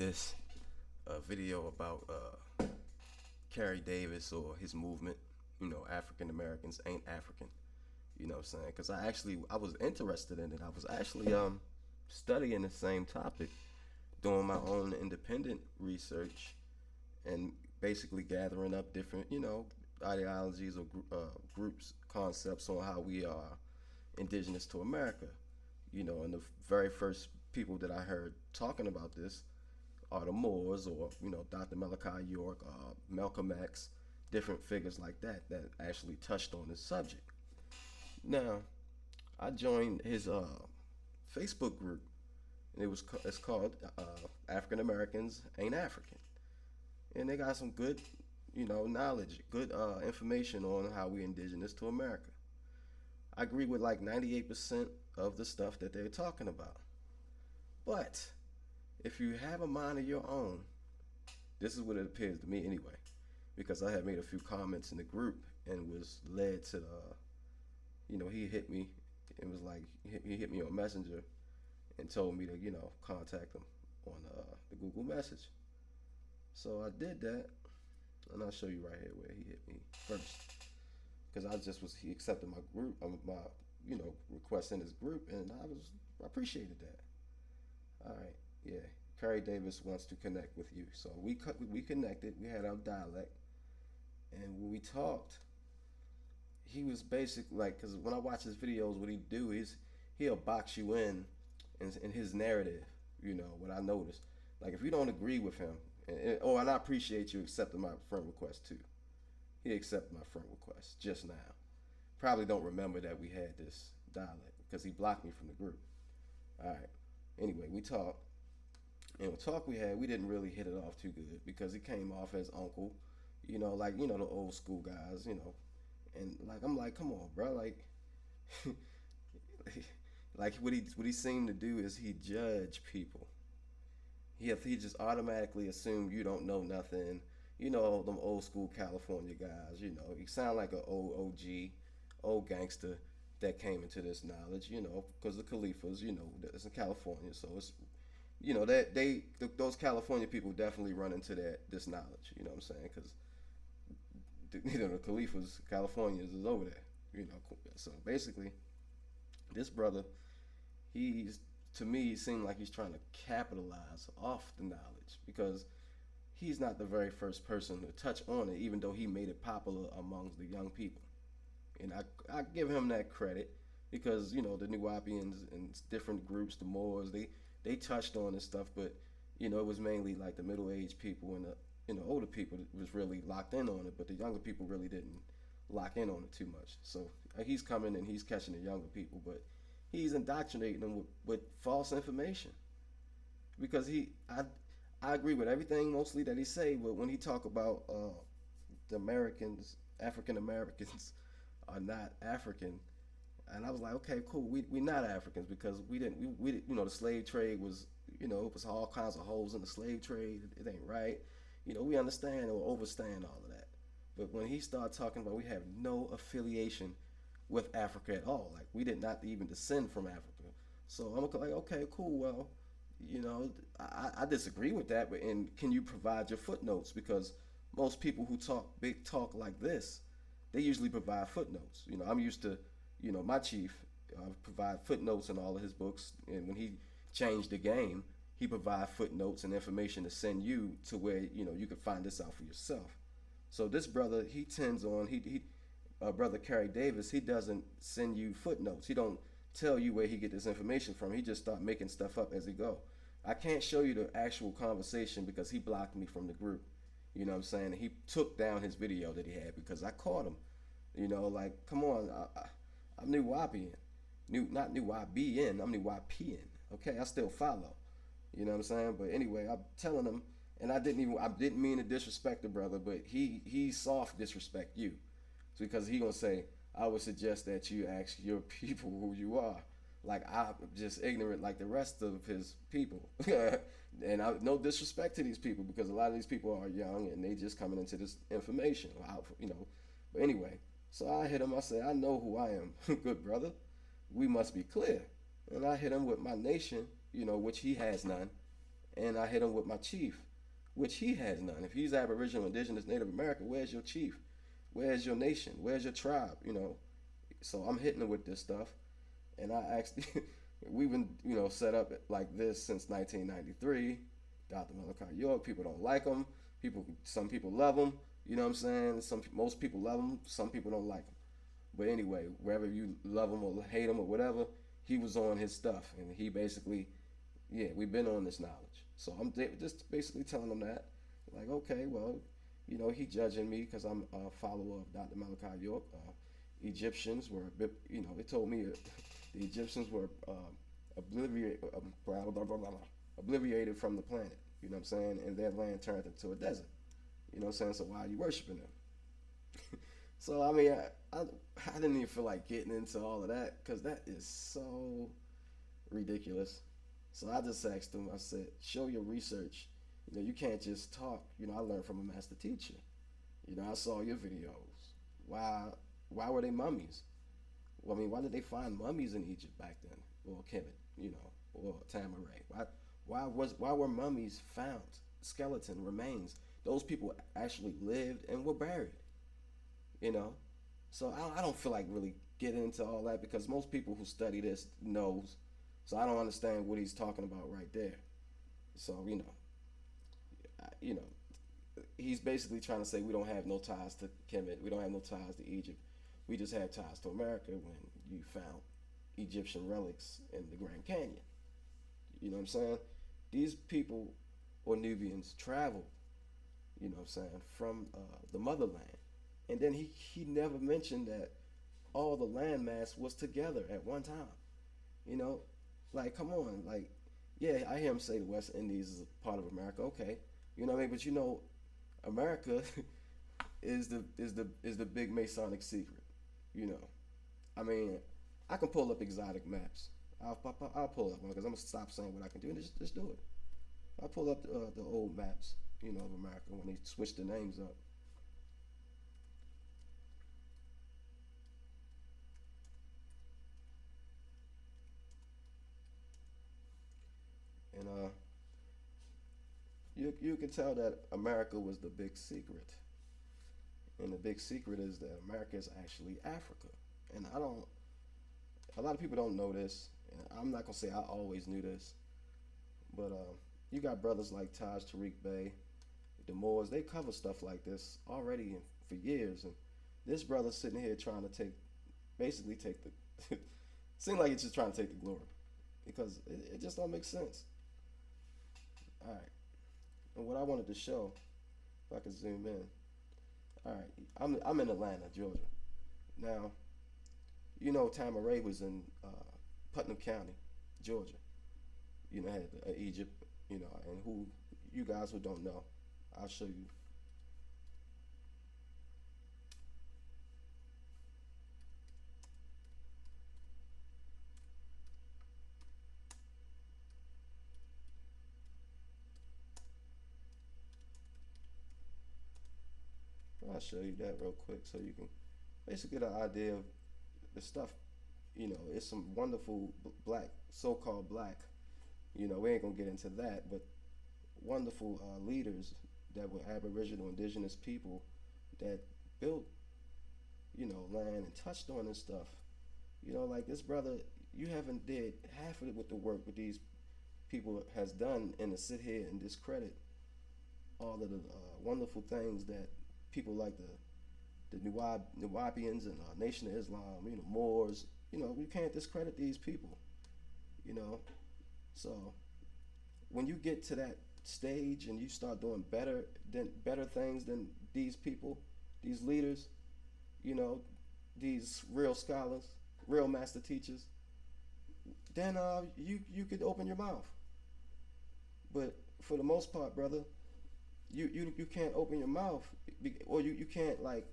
this video about Kerry Davis or his movement. African Americans ain't African. You know what I'm saying? Because I was interested in it. I was actually studying the same topic, doing my own independent research, and basically gathering up different ideologies or groups, concepts on how we are indigenous to America. And the very first people that I heard talking about this are the Moors, or Dr. Malachi York, Malcolm X, different figures like that actually touched on this subject. Now, I joined his Facebook group, and it's called African Americans Ain't African, and they got some good knowledge, good information on how we indigenous to America. I agree with like 98% of the stuff that they're talking about. But if you have a mind of your own, this is what it appears to me anyway, because I had made a few comments in the group and was led to he hit me and was like, he hit me on Messenger and told me to, contact him on the Google message. So I did that, and I'll show you right here where he hit me first. Because he accepted my group, my request in his group, and I appreciated that. All right, yeah. Kerry Davis wants to connect with you, so we connected. We had our dialect, and when we talked, he was basically like, because when I watch his videos, what he do is he'll box you in his narrative. What I noticed, like if you don't agree with him, and I appreciate you accepting my friend request too. He accepted my friend request just now. Probably don't remember that we had this dialect because he blocked me from the group. All right. Anyway, we talked, and the talk we had, we didn't really hit it off too good because he came off as uncle, like the old school guys, and like I'm like, come on, bro, like, like what he seemed to do is he judge people. He just automatically assumed you don't know nothing. Them old school California guys. He sound like an old OG, old gangster that came into this knowledge. Because the Khalifas, it's in California, so it's, that those California people definitely run into this knowledge. You know what I'm saying? Because the Khalifas, Californians is over there. So basically, this brother, to me, he seemed like he's trying to capitalize off the knowledge because he's not the very first person to touch on it, even though he made it popular amongst the young people. And I give him that credit because, the New Wapians and different groups, the Moors, they touched on this stuff, but, it was mainly like the middle-aged people and the older people that was really locked in on it, but the younger people really didn't lock in on it too much. So he's coming and he's catching the younger people, but he's indoctrinating them with false information because I agree with everything mostly that he say, but when he talk about the Americans, African Americans are not African, and I was like, okay, cool, we not Africans because we didn't the slave trade was it was all kinds of holes in the slave trade. It ain't right. We understand or overstand all of that, but when he started talking about we have no affiliation with Africa at all, like we did not even descend from Africa, so I'm like, okay, cool, well. I disagree with that, but can you provide your footnotes? Because most people who talk big talk like this, they usually provide footnotes. I'm used to, my chief provide footnotes in all of his books, and when he changed the game, he provide footnotes and information to send you to where you can find this out for yourself. So this brother, he tends on brother Kerry Davis, he doesn't send you footnotes. He don't tell you where he get this information from. He just start making stuff up as he go. I can't show you the actual conversation because he blocked me from the group. You know what I'm saying? He took down his video that he had because I caught him. Like, come on, I'm New Wapian. Not New YBN, I'm New YPN. Okay, I still follow. You know what I'm saying? But anyway, I'm telling him, and I didn't mean to disrespect the brother, but he soft disrespect you. Because he gonna say, I would suggest that you ask your people who you are. Like I'm just ignorant like the rest of his people. And no disrespect to these people because a lot of these people are young and they just coming into this information. But anyway, so I hit him. I said, I know who I am, good brother. We must be clear. And I hit him with my nation, which he has none. and I hit him with my chief, which he has none. If he's Aboriginal, Indigenous, Native American, where's your chief? Where's your nation? Where's your tribe? So I'm hitting him with this stuff, and I actually we've been set up like this since 1993. Dr. Malachi York, people don't like him. Some people love him. You know what I'm saying? Most people love him. Some people don't like him. But anyway, whether you love him or hate him or whatever, he was on his stuff, and he basically, yeah, we've been on this knowledge. So I'm just basically telling him that, like, okay, well, he judging me because I'm a follower of Dr. Malachi York. Egyptians were, they told me the Egyptians were obliterated, obliterated from the planet. You know what I'm saying? And their land turned into a desert. You know what I'm saying? So why are you worshiping them? So I mean, I didn't even feel like getting into all of that because that is so ridiculous. So I just asked him. I said, "Show your research. You can't just talk. I learned from a master teacher. I saw your videos. Why were they mummies? Well, I mean, why did they find mummies in Egypt back then, or Kemet, or Tamaray? Why were mummies found? Skeleton remains. Those people actually lived and were buried. You know, so I don't feel like really getting into all that because most people who study this knows. So I don't understand what he's talking about right there. So you know, he's basically trying to say we don't have no ties to Kemet. We don't have no ties to Egypt. We just have ties to America when you found Egyptian relics in the Grand Canyon. You know what I'm saying? These people or Nubians traveled, from the motherland. And then he never mentioned that all the landmass was together at one time. Like, come on. Like, yeah, I hear him say the West Indies is a part of America. Okay. You know what I mean? But America is the big Masonic secret. I mean, I can pull up exotic maps. I'll pull up one because I'm gonna stop saying what I can do and just do it. I'll pull up the old maps, of America when they switched the names up. And you can tell that America was the big secret, and the big secret is that America is actually Africa. And a lot of people don't know this. And I'm not gonna say I always knew this, but you got brothers like Taj Tariq Bey, the Moors. They cover stuff like this already for years, and this brother's sitting here trying to basically take the, seem like he's just trying to take the glory, because it just don't make sense. All right, and what I wanted to show, if I could zoom in. All right, I'm in Atlanta, Georgia. Now, Tamaray was in Putnam County, Georgia. Had Egypt. And who you guys who don't know, I'll show you. I'll show you that real quick so you can basically get an idea of the stuff. It's some wonderful black, so-called black. We ain't gonna get into that, but wonderful leaders that were Aboriginal, indigenous people that built, land and touched on this stuff. Like this brother, you haven't did half of it with the work that these people has done, and to sit here and discredit all of the wonderful things that people like the Nuwabians and Nation of Islam, Moors. You can't discredit these people. So when you get to that stage and you start doing better things than these people, these leaders, these real scholars, real master teachers, then you could open your mouth. But for the most part, brother, you can't open your mouth, or you can't, like,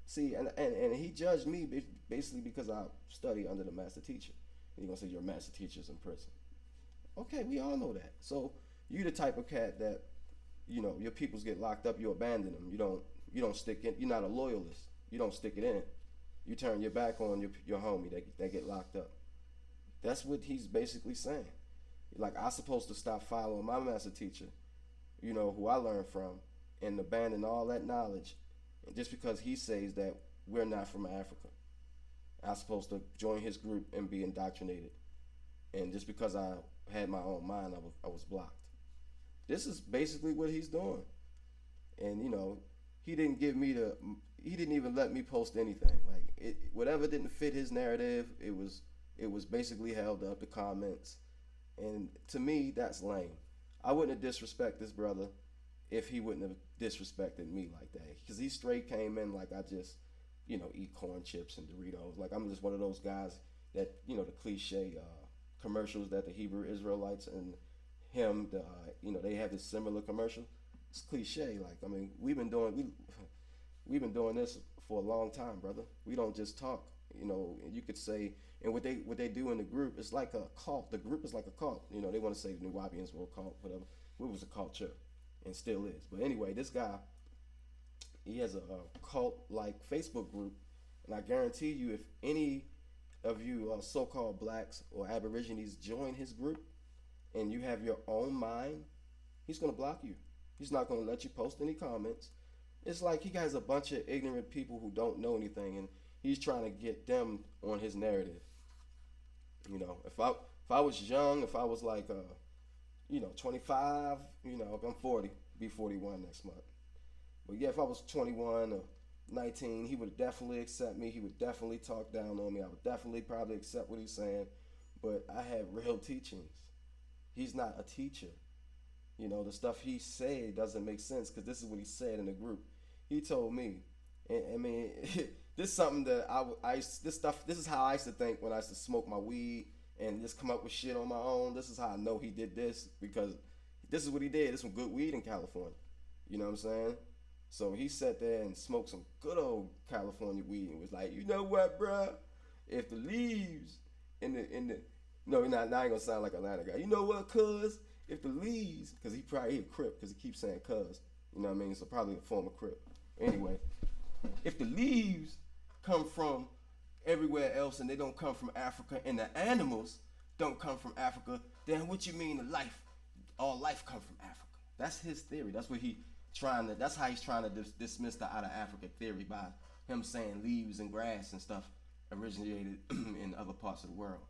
see, and he judged me basically because I study under the master teacher. And you're gonna say your master teacher's in prison. Okay, we all know that. So you the type of cat that, your peoples get locked up, you abandon them. You don't stick in. You're not a loyalist. You don't stick it in. You turn your back on your homie that get locked up. That's what he's basically saying. Like I supposed to stop following my master teacher, who I learned from, and abandon all that knowledge, just because he says that we're not from Africa. I'm supposed to join his group and be indoctrinated, and just because I had my own mind, I was blocked. This is basically what he's doing, and he didn't give me the, he didn't even let me post anything. Like whatever didn't fit his narrative, it was basically held up. The comments. And to me, that's lame. I wouldn't have disrespected this brother if he wouldn't have disrespected me like that. Because he straight came in like I just, eat corn chips and Doritos. Like I'm just one of those guys that, the cliche commercials that the Hebrew Israelites and him, they have this similar commercial. It's cliche. Like, I mean, we've been doing this for a long time, brother. We don't just talk. You could say, and what they do in the group, it's like a cult. The group is like a cult. They want to say the New Wapians were a cult, whatever. It was a culture, and still is. But anyway, this guy, he has a cult-like Facebook group, and I guarantee you, if any of you so-called blacks or aborigines join his group, and you have your own mind, he's gonna block you. He's not gonna let you post any comments. It's like he has a bunch of ignorant people who don't know anything, and he's trying to get them on his narrative. If I was young, if I was like 25, I'm 40, be 41 next month. But yeah, if I was 21 or 19, he would definitely accept me. He would definitely talk down on me. I would definitely probably accept what he's saying. But I have real teachings. He's not a teacher. The stuff he said doesn't make sense because this is what he said in the group. He told me, and I mean, this is something that this is how I used to think when I used to smoke my weed and just come up with shit on my own. This is how I know he did this, because this is what he did. There's some good weed in California. You know what I'm saying? So he sat there and smoked some good old California weed and was like, you know what, bruh? If the leaves in the no, now I ain't gonna sound like a Atlanta guy. You know what, cuz? If the leaves, because he a Crip, because he keeps saying cuz. You know what I mean? So probably a former Crip. Anyway, if the leaves come from everywhere else and they don't come from Africa, and the animals don't come from Africa, then what you mean all life come from Africa? That's his theory. That's what that's how he's trying to dismiss the out of Africa theory, by him saying leaves and grass and stuff originated in other parts of the world.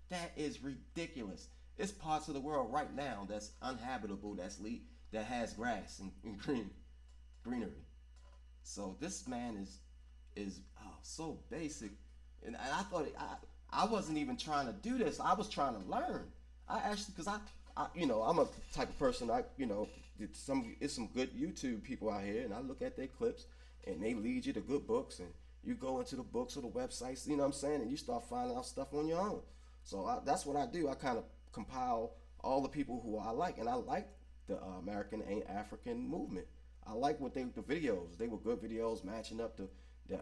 That is ridiculous. It's parts of the world right now that's uninhabitable, that has grass and greenery. So this man is so basic, and I thought I wasn't even trying to do this. I was trying to learn. I actually, because I'm a type of person. It's some good YouTube people out here, and I look at their clips, and they lead you to good books, and you go into the books or the websites. You know what I'm saying, and you start finding out stuff on your own. So that's what I do. I kind of compile all the people who I like, and I like the American Ain't African movement. I like the videos. They were good videos matching up the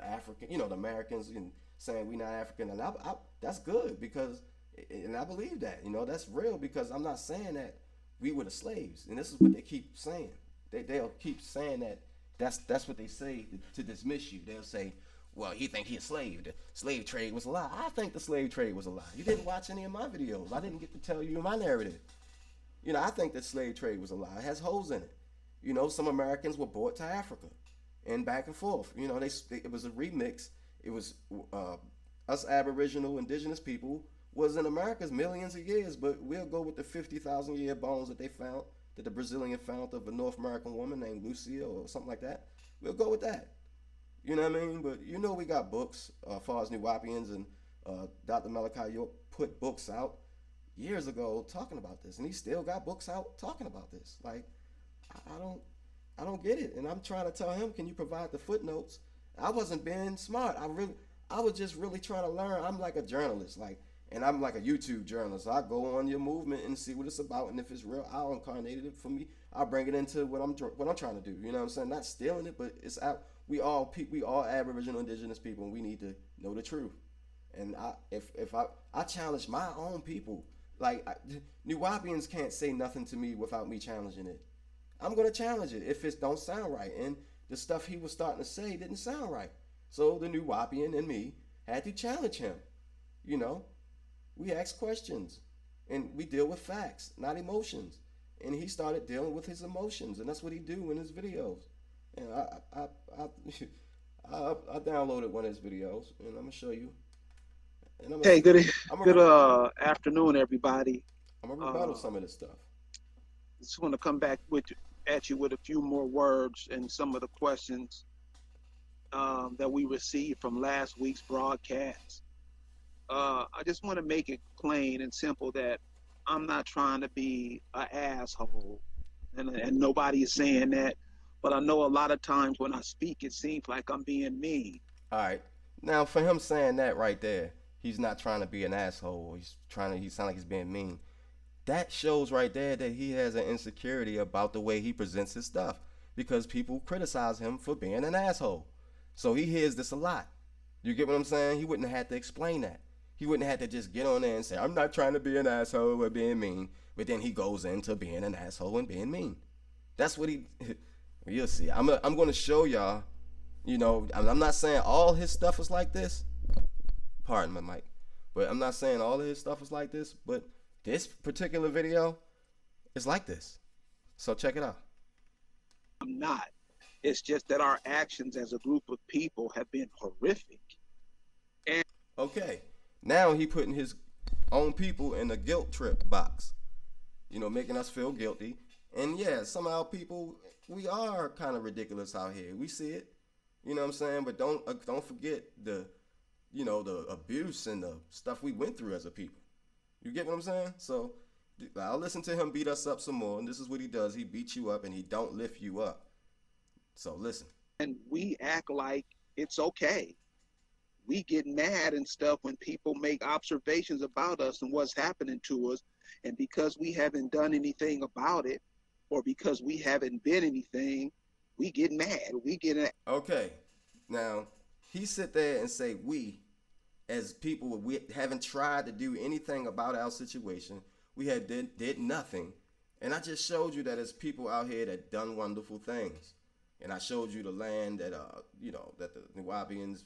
African, the Americans, and saying we not African, and I that's good, because, and I believe that, that's real, because I'm not saying that we were the slaves, and this is what they keep saying. They'll keep saying that's what they say to dismiss you. They'll say, well, he think he a slave. The slave trade was a lie. I think the slave trade was a lie. You didn't watch any of my videos. I didn't get to tell you my narrative. I think that slave trade was a lie. It has holes in it. Some Americans were brought to Africa, and back and forth. It was a remix. It was us Aboriginal indigenous people was in America's millions of years, but we'll go with the 50,000 year bones that they found, that the Brazilian found of a North American woman named Lucia or something like that. We'll go with that. You know what I mean? But we got books, as far as New Wapians, and Dr. Malachi York put books out years ago talking about this, and he still got books out talking about this. Like, I don't get it, and I'm trying to tell him, can you provide the footnotes? I wasn't being smart. I was just really trying to learn. I'm like a journalist, and I'm like a YouTube journalist. I go on your movement and see what it's about, and if it's real, I'll incarnate it for me. I'll bring it into what I'm trying to do. You know what I'm saying? Not stealing it, but it's out. We all Aboriginal indigenous people, and we need to know the truth. And I challenge my own people. New Wapians can't say nothing to me without me challenging it. I'm gonna challenge it if it don't sound right. And the stuff he was starting to say didn't sound right. So the New Wapian and me had to challenge him. We asked questions. And we deal with facts, not emotions. And he started dealing with his emotions, and that's what he do in his videos. And I downloaded one of his videos, and I'm gonna show you. And Hey, I'm good gonna afternoon, everybody. I'm gonna rebuttal Uh, some of this stuff. just want to come back with at you with a few more words and some of the questions that we received from last week's broadcast. I just want to make it plain and simple that I'm not trying to be an asshole, and nobody is saying that. But I know a lot of times when I speak, it seems like I'm being mean. All right. Now, for him saying that right there, he's not trying to be an asshole. He sound like he's being mean. That shows right there that he has an insecurity about the way he presents his stuff because people criticize him for being an asshole. So he hears this a lot. You get what I'm saying? He wouldn't have had to explain that. He wouldn't have had to just get on there and say, I'm not trying to be an asshole or being mean. But then he goes into being an asshole and being mean. That's what he. You'll see. I'm going to show y'all. I'm not saying all his stuff is like this. Pardon my mic. But I'm not saying all of his stuff is like this. But this particular video is like this. So check it out. I'm not. It's just that our actions as a group of people have been horrific. And Okay. Now he putting his own people in the guilt trip box. Making us feel guilty. And yeah, somehow people, we are kind of ridiculous out here. We see it. You know what I'm saying? But don't forget the abuse and the stuff we went through as a people. You get what I'm saying? So I'll listen to him beat us up some more, and this is what he does. He beats you up and he don't lift you up. So listen. we act like it's okay. We get mad and stuff when people make observations about us and what's happening to us. And because we haven't done anything about it, or because we haven't been anything, we get mad. We get Okay. Now, he sit there and say we as people we haven't tried to do anything about our situation. We had did nothing. And I just showed you that there's people out here that done wonderful things. And I showed you the land that that the Nubians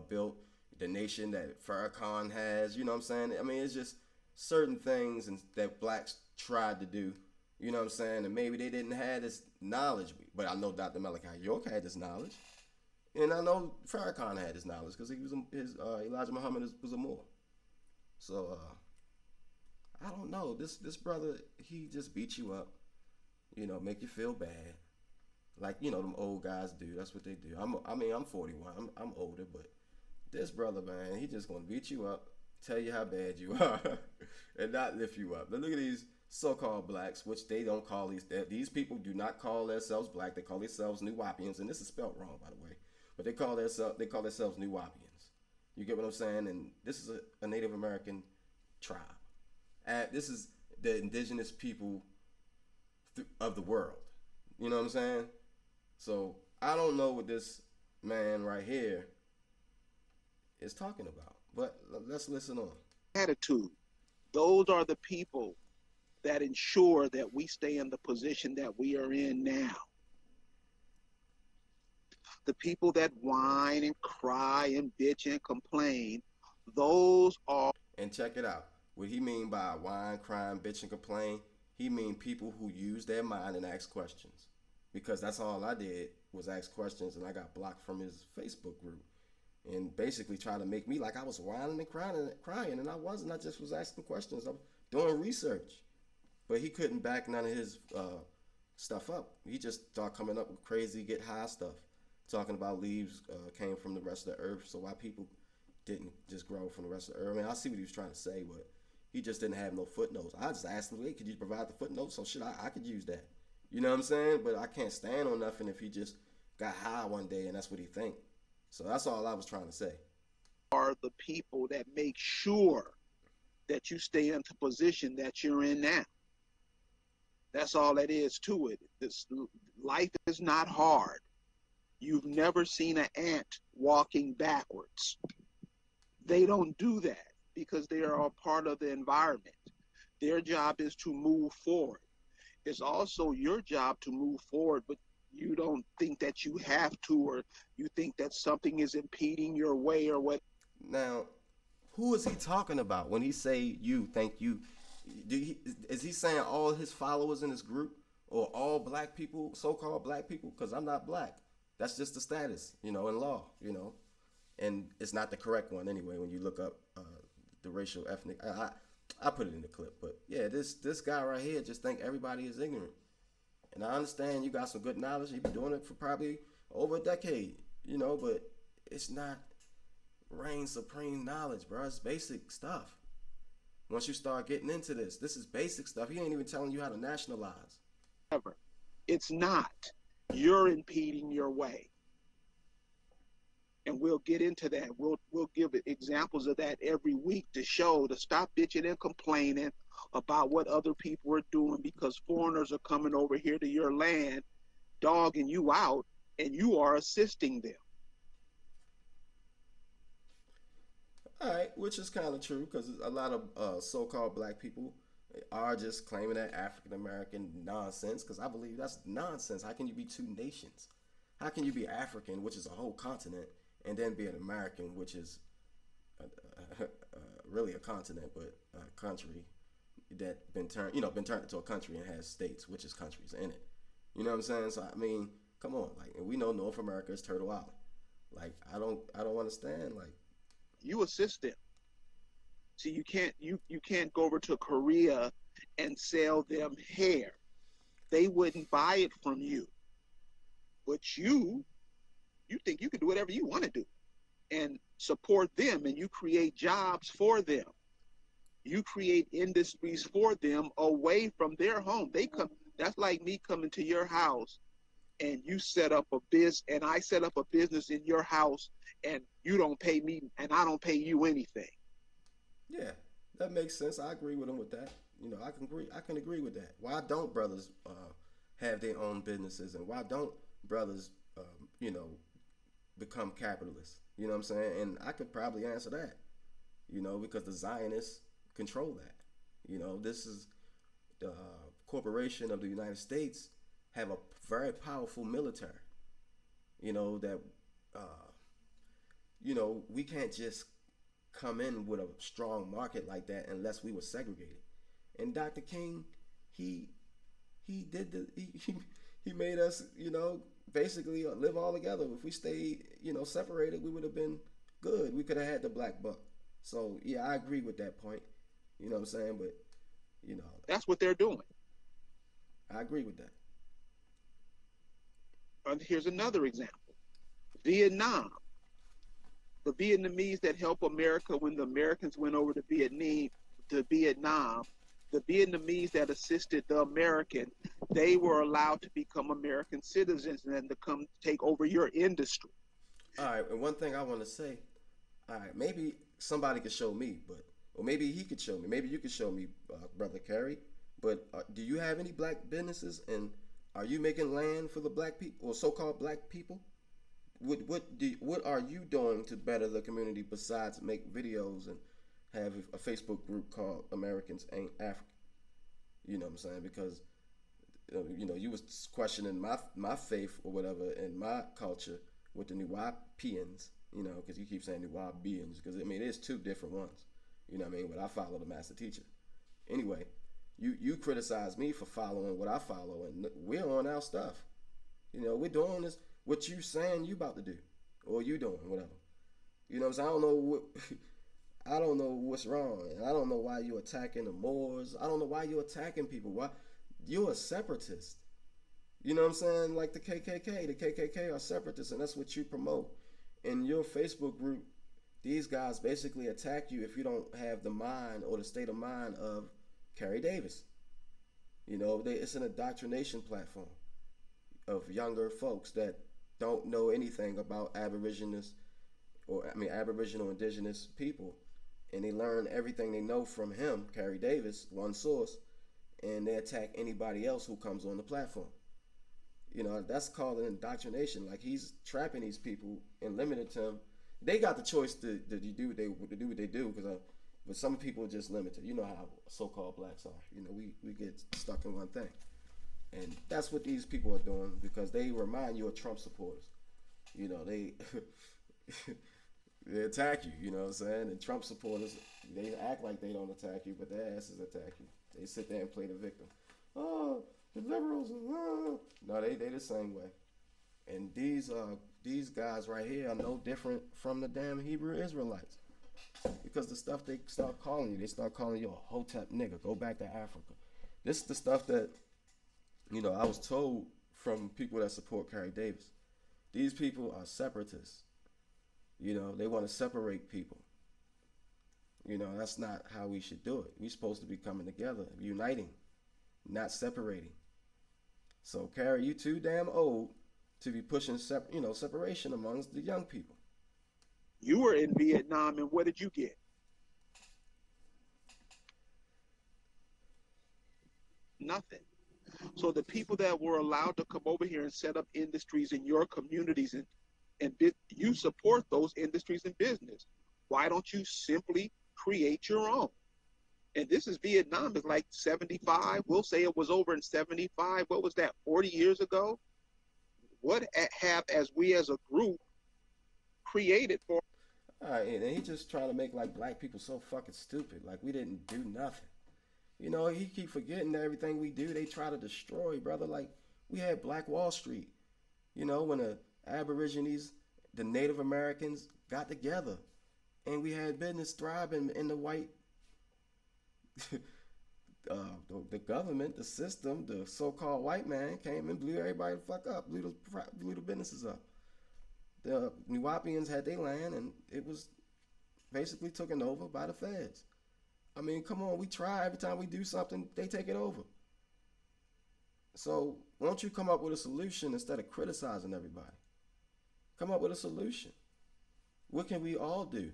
built, the nation that Farrakhan has. You know what I'm saying? I mean, it's just certain things that blacks tried to do. You know what I'm saying? And maybe they didn't have this knowledge, but I know Dr. Malachi York had this knowledge, and I know Farrakhan had this knowledge because his Elijah Muhammad was a Moor. So I don't know. This brother, he just beat you up, make you feel bad, like them old guys do. That's what they do. I'm 41. I'm older, but this brother, man, he just gonna beat you up, tell you how bad you are, and not lift you up. But look at these so-called blacks, which they don't call these people do not call themselves black. They call themselves Nubians, and this is spelled wrong, by the way. But they call themselves Nubians. You get what I'm saying? And this is a Native American tribe. This is the indigenous people of the world. You know what I'm saying? So I don't know what this man right here is talking about, but let's listen on. attitude. Those are the people that ensure that we stay in the position that we are in now. The people that whine and cry and bitch and complain, those are And check it out. What he mean by whine, crime, bitch, and complain, he mean people who use their mind and ask questions. Because that's all I did was ask questions, and I got blocked from his Facebook group. And basically trying to make me like I was whining and crying, and I wasn't. I just was asking questions. I'm doing research. But he couldn't back none of his stuff up. He just started coming up with crazy, get high stuff, talking about leaves came from the rest of the earth. So why people didn't just grow from the rest of the earth? I mean, I see what he was trying to say, but he just didn't have no footnotes. I just asked him, hey, could you provide the footnotes? So shit, I could use that. You know what I'm saying? But I can't stand on nothing if he just got high one day and that's what he think. So that's all I was trying to say. the people that make sure that you stay in the position that you're in now. That's all that is to it. This life is not hard. You've never seen an ant walking backwards. They don't do that because they are a part of the environment. Their job is to move forward. It's also your job to move forward, but you don't think that you have to, or you think that something is impeding your way or what. Now, who is he talking about when he say you think you? Is he saying all his followers in his group or all black people, so-called black people? Because I'm not black. That's just the status, in law, and it's not the correct one anyway. When you look up the racial ethnic, I put it in the clip, but yeah, this guy right here just think everybody is ignorant, and I understand you got some good knowledge. You've been doing it for probably over a decade, but it's not reign supreme knowledge, bro. It's basic stuff. Once you start getting into this is basic stuff. He ain't even telling you how to nationalize. Ever. It's not. You're impeding your way. And we'll get into that. We'll give examples of that every week to stop bitching and complaining about what other people are doing because foreigners are coming over here to your land, dogging you out, and you are assisting them. All right, which is kind of true because a lot of so-called black people are just claiming that African American nonsense because I believe that's nonsense. How can you be two nations? How can you be African, which is a whole continent, and then be an American, which is really a continent, but a country that been turned into a country and has states, which is countries in it. You know what I'm saying? So I mean, come on, like, and we know North America is Turtle Island. Like, I don't understand, like. You assist them. See, you can't go over to Korea and sell them hair. They wouldn't buy it from you. But you think you can do whatever you want to do and support them, and you create jobs for them. You create industries for them away from their home. That's like me coming to your house and you set up a business and I set up a business in your house and you don't pay me and I don't pay you anything. Yeah, that makes sense. I agree with him with that. I can agree with that. Why don't brothers have their own businesses, and why don't brothers become capitalists? You know what I'm saying? And I could probably answer that. Because the Zionists control that. This is the corporation of the United States have a very powerful military. That we can't just come in with a strong market like that unless we were segregated. And Dr. King, he made us, basically live all together. If we stayed, separated, we would have been good. We could have had the black buck. So yeah, I agree with that point. You know what I'm saying? But that's what they're doing. I agree with that. Here's another example. Vietnam. The Vietnamese that helped America when the Americans went over to Vietnam, the Vietnamese that assisted the American, they were allowed to become American citizens and then to come take over your industry. All right, and one thing I want to say, all right, maybe somebody could show me, or maybe he could show me. Maybe you could show me, Brother Kerry. But do you have any black businesses, and are you making land for the black people or so-called black people? What are you doing to better the community besides make videos and have a Facebook group called Americans Ain't African? You know what I'm saying? Because you was questioning my faith or whatever and my culture with the Nuwaubians, because you keep saying Nuwaubians, because there's two different ones. You know what I mean? But I follow the master teacher. Anyway, you criticize me for following what I follow, and we're on our stuff. We're doing this. What you saying you about to do, or you doing whatever. You know what I'm saying? I don't know what's wrong, and I don't know why you attacking the Moors. I don't know why you attacking people. Why you're a separatist? You know what I'm saying? Like the KKK. The KKK are separatists, and that's what you promote. In your Facebook group, these guys basically attack you if you don't have the mind or the state of mind of Kerry Davis. It's an indoctrination platform of younger folks that don't know anything about Aboriginal indigenous people, and they learn everything they know from him, Kerry Davis, one source, and they attack anybody else who comes on the platform. That's called an indoctrination. Like, he's trapping these people and limited to them. They got the choice to do what they do, but some people are just limited. You know how so-called blacks are. We get stuck in one thing. And that's what these people are doing, because they remind you of Trump supporters. They attack you, you know what I'm saying? And Trump supporters, they act like they don't attack you, but their asses attack you. They sit there and play the victim. Oh, the liberals. No, they the same way. And these guys right here are no different from the damn Hebrew Israelites. Because the stuff they start calling you, they start calling you a hotep nigga. Go back to Africa. This is the stuff that, I was told from people that support Kerry Davis. These people are separatists. They want to separate people. That's not how we should do it. We're supposed to be coming together, uniting, not separating. So, Kerry, you too damn old to be pushing separation amongst the young people. You were in Vietnam, and what did you get? Nothing. So the people that were allowed to come over here and set up industries in your communities, and you support those industries and business. Why don't you simply create your own? And this is Vietnam. It's like 75. We'll say it was over in 75. What was that, 40 years ago? What have we as a group created for? All right, and he just trying to make like black people so fucking stupid. Like we didn't do nothing. He keep forgetting that everything we do, they try to destroy, brother. Like we had Black Wall Street. When the Aborigines, the Native Americans got together, and we had business thriving in the white, the government, the system, the so-called white man came and blew everybody the fuck up, blew the businesses up. The Nuwapians had their land, and it was basically taken over by the feds. I mean, come on, we try. Every time we do something, they take it over. So why don't you come up with a solution instead of criticizing everybody? Come up with a solution. What can we all do?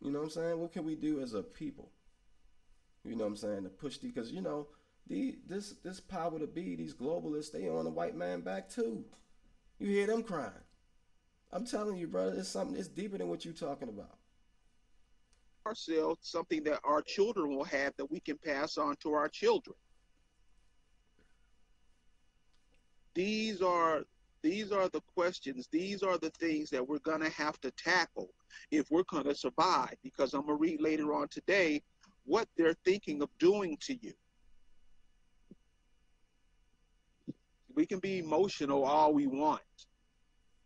You know what I'm saying? What can we do as a people? You know what I'm saying? To push because this power to be, these globalists, they on the white man back too. You hear them crying. I'm telling you, brother, it's deeper than what you're talking about. Ourselves, something that our children will have that we can pass on to our children. These are the questions. These are the things that we're going to have to tackle if we're going to survive, because I'm going to read later on today what they're thinking of doing to you. We can be emotional all we want.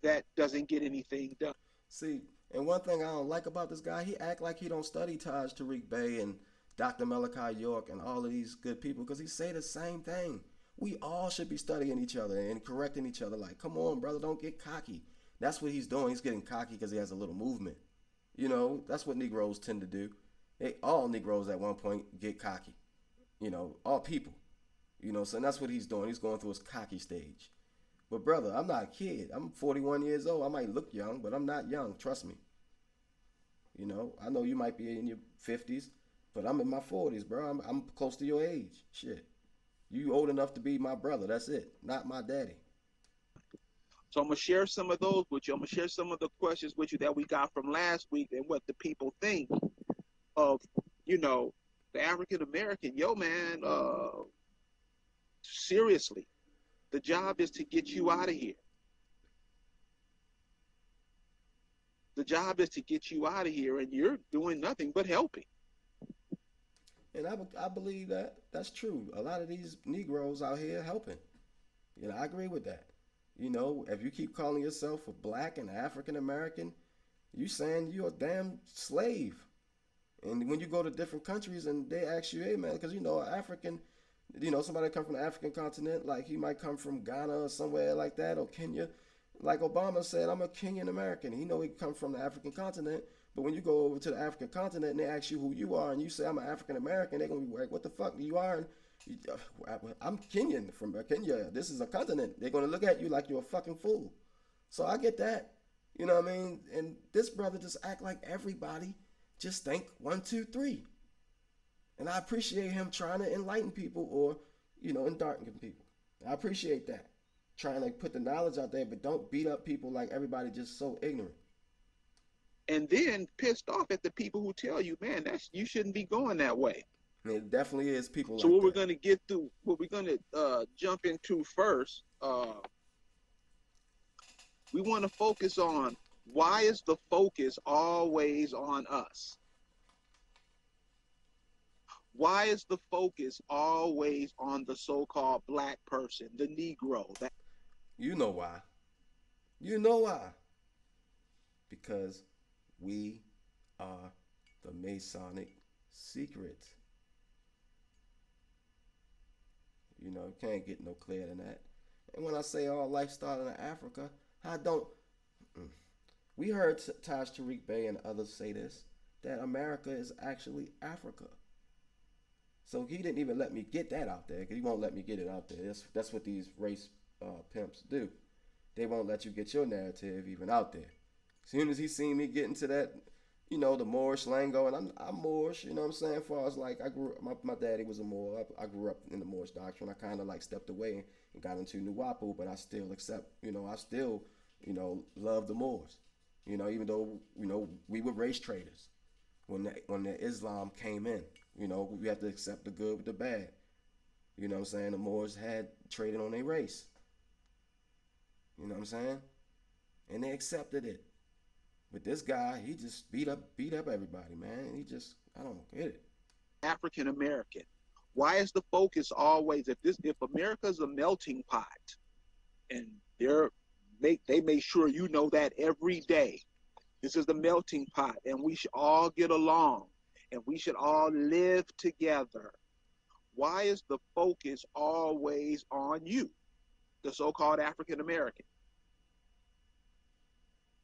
That doesn't get anything done. See, and one thing I don't like about this guy, he act like he don't study Taj Tariq Bey and Dr. Malachi York and all of these good people, because he say the same thing. We all should be studying each other and correcting each other. Like, come on, brother, don't get cocky. That's what he's doing. He's getting cocky because he has a little movement. That's what Negroes tend to do. All Negroes at one point get cocky. All people. So that's what he's doing. He's going through his cocky stage. But brother, I'm not a kid. I'm 41 years old. I might look young, but I'm not young. Trust me. I know you might be in your 50s, but I'm in my 40s, bro. I'm close to your age. Shit. You old enough to be my brother. That's it. Not my daddy. So I'm going to share some of those with you. I'm going to share some of the questions with you that we got from last week and what the people think of, the African American. Yo, man, seriously. The job is to get you out of here. The job is to get you out of here, and you're doing nothing but helping. And I believe that that's true. A lot of these Negroes out here helping. I agree with that. If you keep calling yourself a black and African American, you saying you're a damn slave. And when you go to different countries and they ask you, hey man, because African, somebody come from the African continent, like he might come from Ghana or somewhere like that, or Kenya. Like Obama said, I'm a Kenyan American. He come from the African continent, but when you go over to the African continent and they ask you who you are and you say I'm an African American, they're gonna be like, what the fuck you are? I'm Kenyan from Kenya. This is a continent. They're gonna look at you like you're a fucking fool. So I get that. You know what I mean? And this brother just act like everybody just think 1, 2, 3. And I appreciate him trying to enlighten people or, endarken people. I appreciate that. Trying to put the knowledge out there, but don't beat up people like everybody just so ignorant. And then pissed off at the people who tell you, man, you shouldn't be going that way. And it definitely is people so like what that. We're going to get through, what we're going to jump into first, we want to focus on why is the focus always on us? Why is the focus always on the so-called black person, the Negro? That You know why. You know why. Because we are the Masonic secret. You know, can't get no clearer than that. And when I say all lifestyle in Africa, I don't. We heard Taj Tariq Bey and others say this, that America is actually Africa. So he didn't even let me get that out there because he won't let me get it out there. That's what these race pimps do. They won't let you get your narrative even out there. As soon as he seen me get into that, the Moorish lingo, and I'm Moorish, you know what I'm saying? As far as like, I grew my daddy was a Moor. I grew up in the Moorish doctrine. I kind of like stepped away and got into Nuwapu, but I still accept, I still, love the Moors. Even though, we were race traders when the Islam came in. We have to accept the good with the bad. You know what I'm saying? The Moors had traded on their race. You know what I'm saying? And they accepted it. But this guy, he just beat up everybody, man. I don't get it. African American. Why is the focus always if America's a melting pot and they make sure you know that every day. This is the melting pot and we should all get along and we should all live together. Why is the focus always on you, the so-called African American?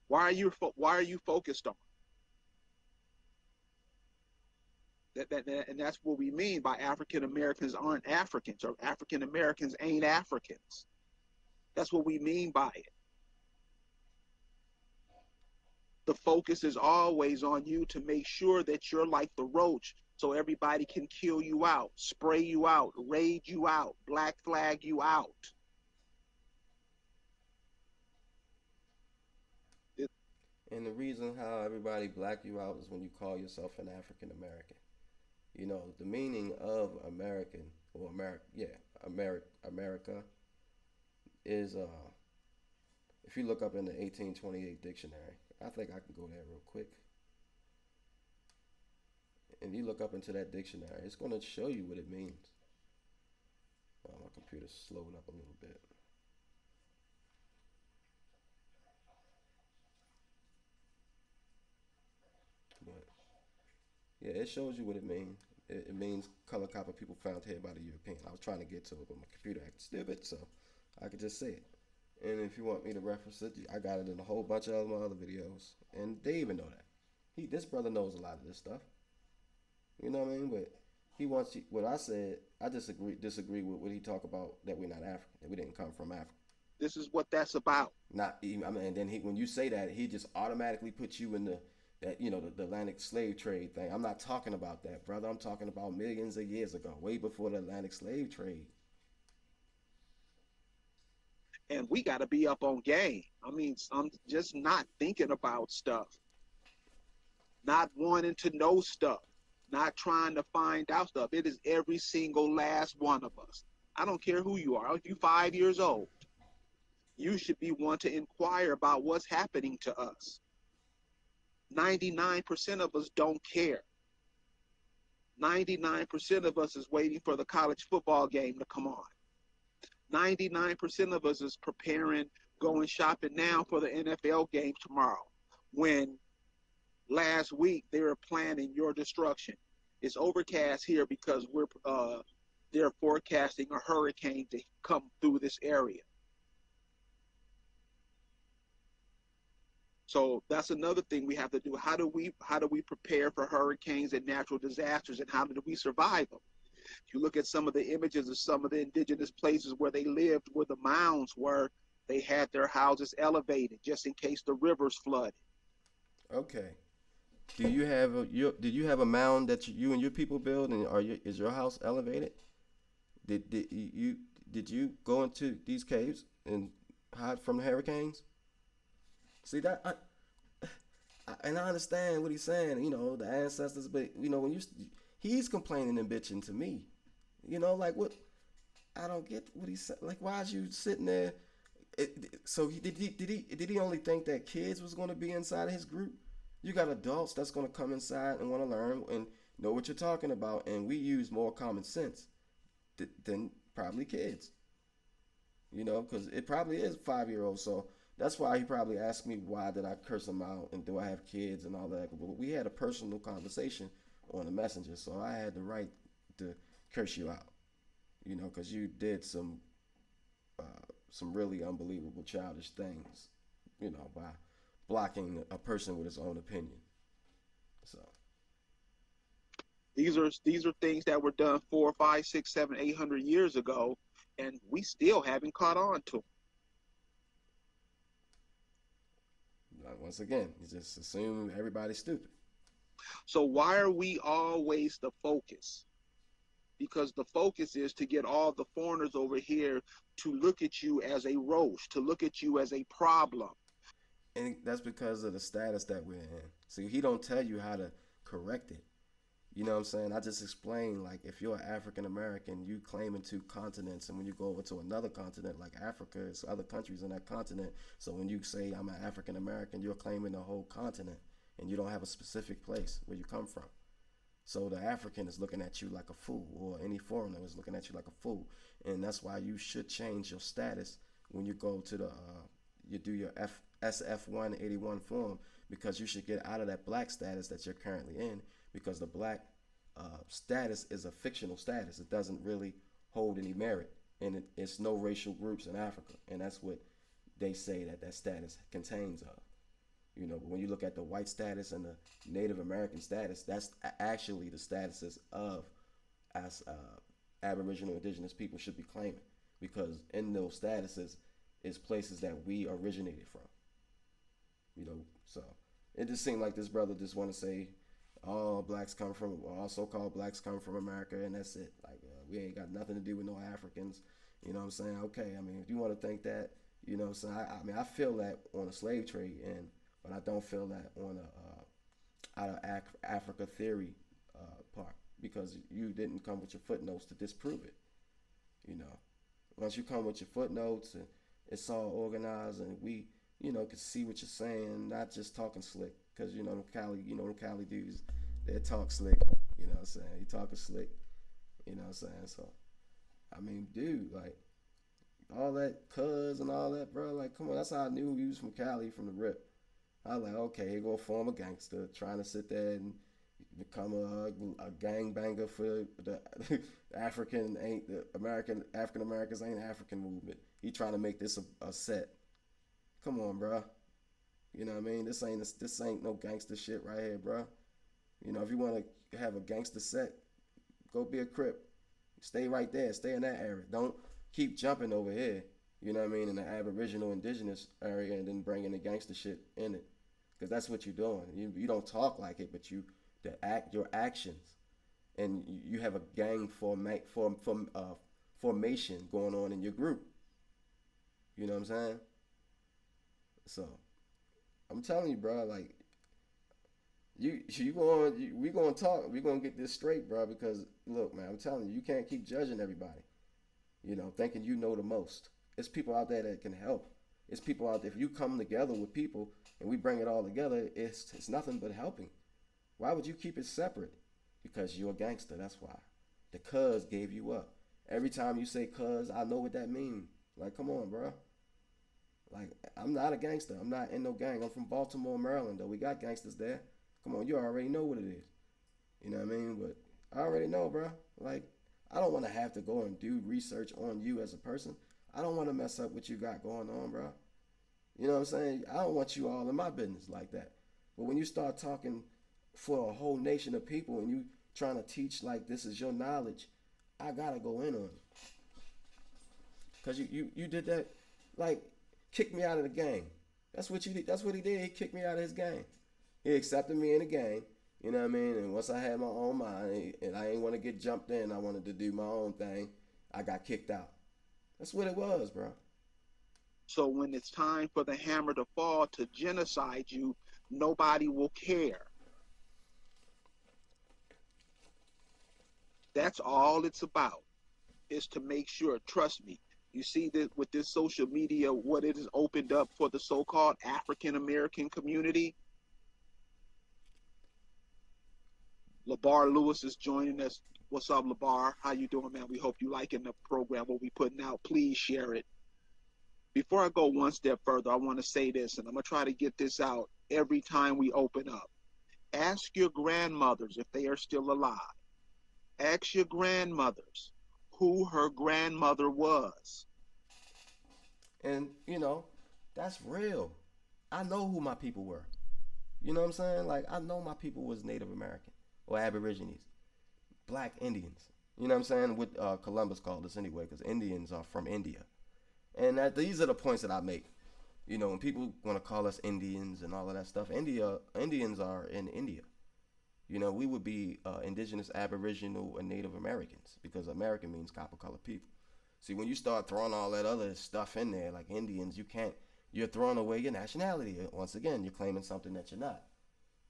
Why are you focused on that? And that's what we mean by African Americans aren't Africans, or African Americans ain't Africans. That's what we mean by it. The focus is always on you to make sure that you're like the roach, so everybody can kill you out, spray you out, raid you out, black flag you out. And the reason how everybody black you out is when you call yourself an African American. The meaning of American or America is if you look up in the 1828 dictionary, I think I can go there real quick. And you look up into that dictionary, it's going to show you what it means. Oh, my computer's slowed up a little bit. But yeah, it shows you what it means. It means color copper people found here by the European. I was trying to get to it, but my computer acted stupid, so I could just say it. And if you want me to reference it, I got it in a whole bunch of my other videos, and they even know that. This brother knows a lot of this stuff. You know what I mean? But he wants what I said. I disagree with what he talked about, that we're not African, that we didn't come from Africa. This is what that's about. Not even. I mean, and then when you say that, he just automatically puts you in the Atlantic slave trade thing. I'm not talking about that, brother. I'm talking about millions of years ago, way before the Atlantic slave trade. And we got to be up on game. I mean, I'm just not thinking about stuff, not wanting to know stuff, not trying to find out stuff. It is every single last one of us. I don't care who you are. If you're 5 years old, you should be one to inquire about what's happening to us. 99% of us don't care. 99% of us is waiting for the college football game to come on. 99% of us is preparing, going shopping now for the NFL game tomorrow, when last week they were planning your destruction. It's overcast here because they're forecasting a hurricane to come through this area. So that's another thing we have to do. How do we prepare for hurricanes and natural disasters, and how do we survive them? If you look at some of the images of some of the indigenous places where they lived, where the mounds were, they had their houses elevated just in case the rivers flooded. Okay. Did you have a mound that you and your people build, and is your house elevated? Did you go into these caves and hide from the hurricanes? See that and I understand what he's saying. The ancestors, but when he's complaining and bitching to me. Like what? I don't get what he said. Like, why is you sitting there? So did he only think that kids was going to be inside of his group? You got adults that's going to come inside and want to learn, and know what you're talking about, and we use more common sense than probably kids. Because it probably is 5 year old. So that's why he probably asked me why did I curse him out and do I have kids and all that. But we had a personal conversation on the messenger, so I had the right to curse you out. Because you did some really unbelievable childish things. By blocking a person with his own opinion. So These are things that were done 4, 5, 6, 7, 800 years ago, and we still haven't caught on to them. once again, you just assume everybody's stupid. So why are we always the focus? Because the focus is to get all the foreigners over here to look at you as a roach, to look at you as a problem. And that's because of the status that we're in. See, he don't tell you how to correct it. You know what I'm saying? I just explained, like, if you're African American, you claiming two continents, and when you go over to another continent like Africa, it's other countries in that continent. So when you say I'm an African American, you're claiming the whole continent, and you don't have a specific place where you come from. So the African is looking at you like a fool, or any foreigner is looking at you like a fool, and that's why you should change your status when you go to you do your SF-181 form, because you should get out of that black status that you're currently in, because the black status is a fictional status. It doesn't really hold any merit, and it's no racial groups in Africa, and that's what they say that status contains of. But when you look at the white status and the Native American status, that's actually the statuses of as Aboriginal Indigenous people should be claiming, because in those statuses is places that we originated from. So it just seemed like this brother just want to say all blacks come from, all so-called blacks come from America, and that's it. Like, we ain't got nothing to do with no Africans. You know what I'm saying? Okay, I mean, if you want to think that, what I'm saying? I mean, I feel that on a slave trade, but I don't feel that on a out of Africa theory part, because you didn't come with your footnotes to disprove it. Once you come with your footnotes and it's all organized, and we, can see what you're saying, not just talking slick. Because, them Cali dudes, they talk slick. You know what I'm saying? He talking slick. You know what I'm saying? So, I mean, dude, like, all that cuz and all that, bro, like, come on. That's how I knew he was from Cali from the rip. I was like, okay, he go form a gangster, trying to sit there and become a gangbanger for the African ain't the African Americans ain't African movement. He trying to make this a set. Come on, bro. You know what I mean? This ain't no gangster shit right here, bro. If you want to have a gangster set, go be a Crip. Stay right there. Stay in that area. Don't keep jumping over here. You know what I mean? In the Aboriginal Indigenous area, and then bringing the gangster shit in it, because that's what you're doing. You don't talk like it, but your actions, and you have a gang formation going on in your group. You know what I'm saying? So I'm telling you, bro, like, we gonna talk, we gonna get this straight, bro. Because look, man, I'm telling you, you can't keep judging everybody. Thinking you know the most. It's people out there that can help. It's people out there. If you come together with people and we bring it all together, it's nothing but helping. Why would you keep it separate? Because you're a gangster. That's why. The cuz gave you up. Every time you say cuz, I know what that means. Like, come on, bro. Like, I'm not a gangster. I'm not in no gang. I'm from Baltimore, Maryland, though. We got gangsters there. Come on, you already know what it is. You know what I mean? But I already know, bro. Like, I don't want to have to go and do research on you as a person. I don't want to mess up what you got going on, bro. You know what I'm saying? I don't want you all in my business like that. But when you start talking for a whole nation of people and you trying to teach like this is your knowledge, I gotta go in on it. Cause you did that, like, kicked me out of the gang. That's what you did. That's what he did. He kicked me out of his gang. He accepted me in the gang. You know what I mean? And once I had my own mind and I ain't want to get jumped in, I wanted to do my own thing, I got kicked out. That's what it was, bro. So when it's time for the hammer to fall to genocide you, nobody will care. That's all it's about, is to make sure, trust me. You see that with this social media, what it has opened up for the so-called African American community. LeBar Lewis is joining us. What's up, LeBar? How you doing, man? We hope you liking the program, what we putting out. Please share it. Before I go one step further, I want to say this, and I'm going to try to get this out every time we open up. Ask your grandmothers if they are still alive. Ask your grandmothers who her grandmother was. And, that's real. I know who my people were. You know what I'm saying? Like, I know my people was Native American or Aborigines, Black Indians. You know what I'm saying? What Columbus called us anyway, because Indians are from India. And these are the points that I make. When people want to call us Indians and all of that stuff, Indians are in India. We would be indigenous, Aboriginal, and Native Americans because American means copper colored people. See, when you start throwing all that other stuff in there, like Indians, you're throwing away your nationality. Once again, you're claiming something that you're not.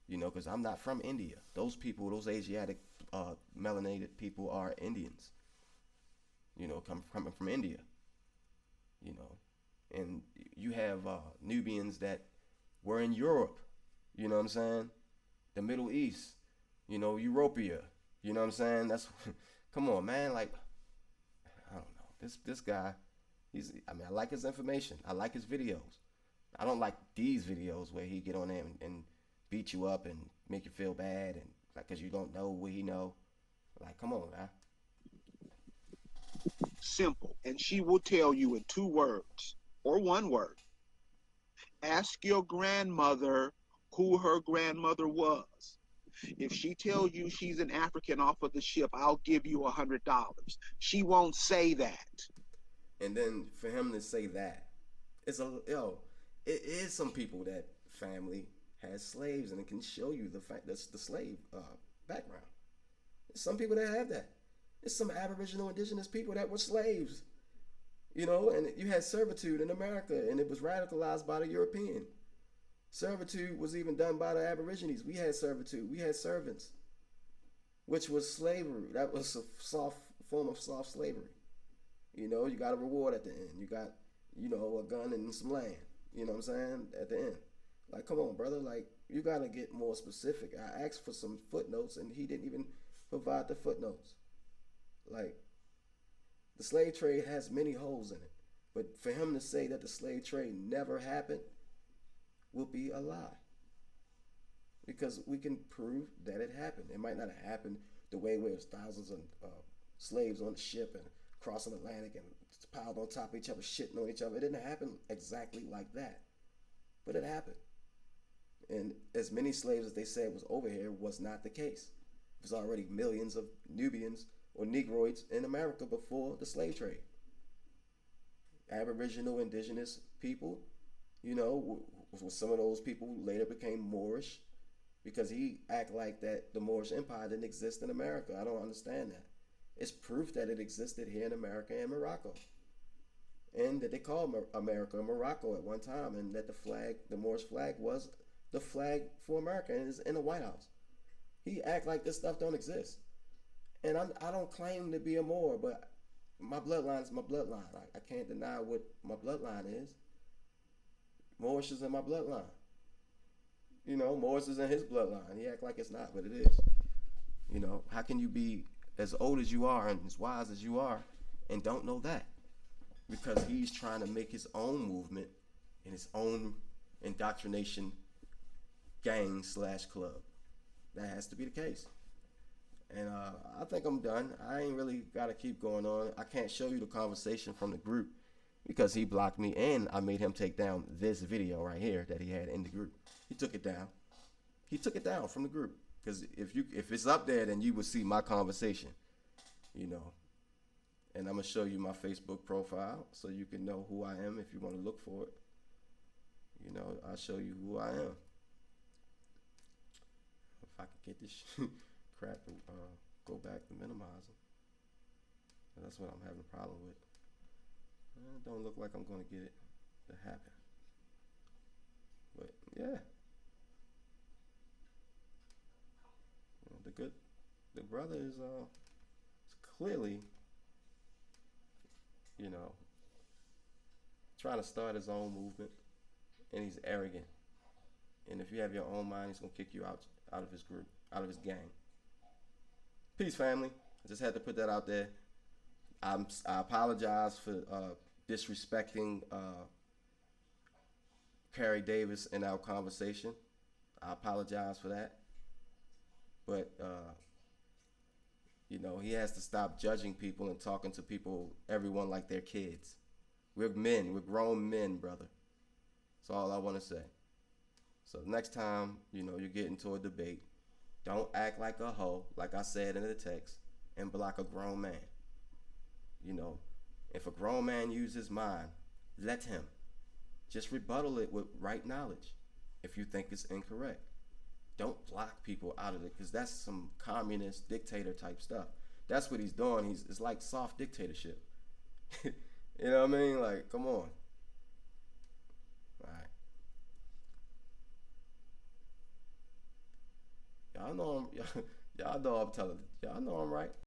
Because I'm not from India. Those people, those Asiatic, melanated people are Indians. Coming from India. You know, and you have Nubians that were in Europe. You know what I'm saying? The Middle East. Europea. You know what I'm saying? That's come on, man. Like, I don't know. This guy, I like his information. I like his videos. I don't like these videos where he get on there and beat you up and make you feel bad and like because you don't know what he know. Like, come on, man. Simple. And she will tell you in 2 words or 1 word. Ask your grandmother who her grandmother was. If she tells you she's an African off of the ship, I'll give you $100. She won't say that. And then for him to say that, it is some people that family has slaves and it can show you the fact that's the slave background. There's some people that have that. There's some Aboriginal indigenous people that were slaves. And you had servitude in America and it was radicalized by the European. Servitude was even done by the Aborigines. We had servitude. We had servants, which was slavery. That was a soft form of soft slavery. You got a reward at the end. You got, a gun and some land. You know what I'm saying? At the end. Like, come on, brother. Like, you got to get more specific. I asked for some footnotes and he didn't even provide the footnotes. Like, the slave trade has many holes in it. But for him to say that the slave trade never happened will be a lie. Because we can prove that it happened. It might not have happened the way where there's thousands of slaves on the ship and crossing the Atlantic and piled on top of each other, shitting on each other. It didn't happen exactly like that. But it happened. And as many slaves as they said was over here was not the case. There's already millions of Nubians or Negroids in America before the slave trade. Aboriginal indigenous people, some of those people later became Moorish because he act like that the Moorish Empire didn't exist in America. I don't understand that. It's proof that it existed here in America and Morocco. And that they called America Morocco at one time and that the Moorish flag was the flag for America and is in the White House. He act like this stuff don't exist. And I don't claim to be a Moor, but my bloodline is my bloodline. I can't deny what my bloodline is. Moorish is in my bloodline. Moorish is in his bloodline. He act like it's not, but it is. How can you be as old as you are and as wise as you are and don't know that? Because he's trying to make his own movement and his own indoctrination gang/club. That has to be the case. And I think I'm done. I ain't really got to keep going on. I can't show you the conversation from the group because he blocked me and I made him take down this video right here that he had in the group. He took it down. He took it down from the group because if it's up there, then you will see my conversation, And I'm going to show you my Facebook profile so you can know who I am if you want to look for it. I'll show you who I am. If I can get this crap to go back to minimizing. That's what I'm having a problem with. It don't look like I'm going to get it to happen. But yeah. The brother is clearly, trying to start his own movement, and he's arrogant. And if you have your own mind, he's gonna kick you out of his group, out of his gang. Peace, family. I just had to put that out there. I apologize for disrespecting Kerry Davis in our conversation. I apologize for that. But he has to stop judging people and talking to people, everyone like they're kids. We're men. We're grown men, brother. That's all I want to say. So next time, you get into a debate, don't act like a hoe, like I said in the text, and be like a grown man. You know, if a grown man uses his mind, let him. Just rebuttal it with right knowledge if you think it's incorrect. Don't block people out of it, because that's some communist dictator type stuff. That's what he's doing. It's like soft dictatorship. You know what I mean? Like, come on. All right. Y'all know I'm. Y'all know I'm telling. Y'all know I'm right.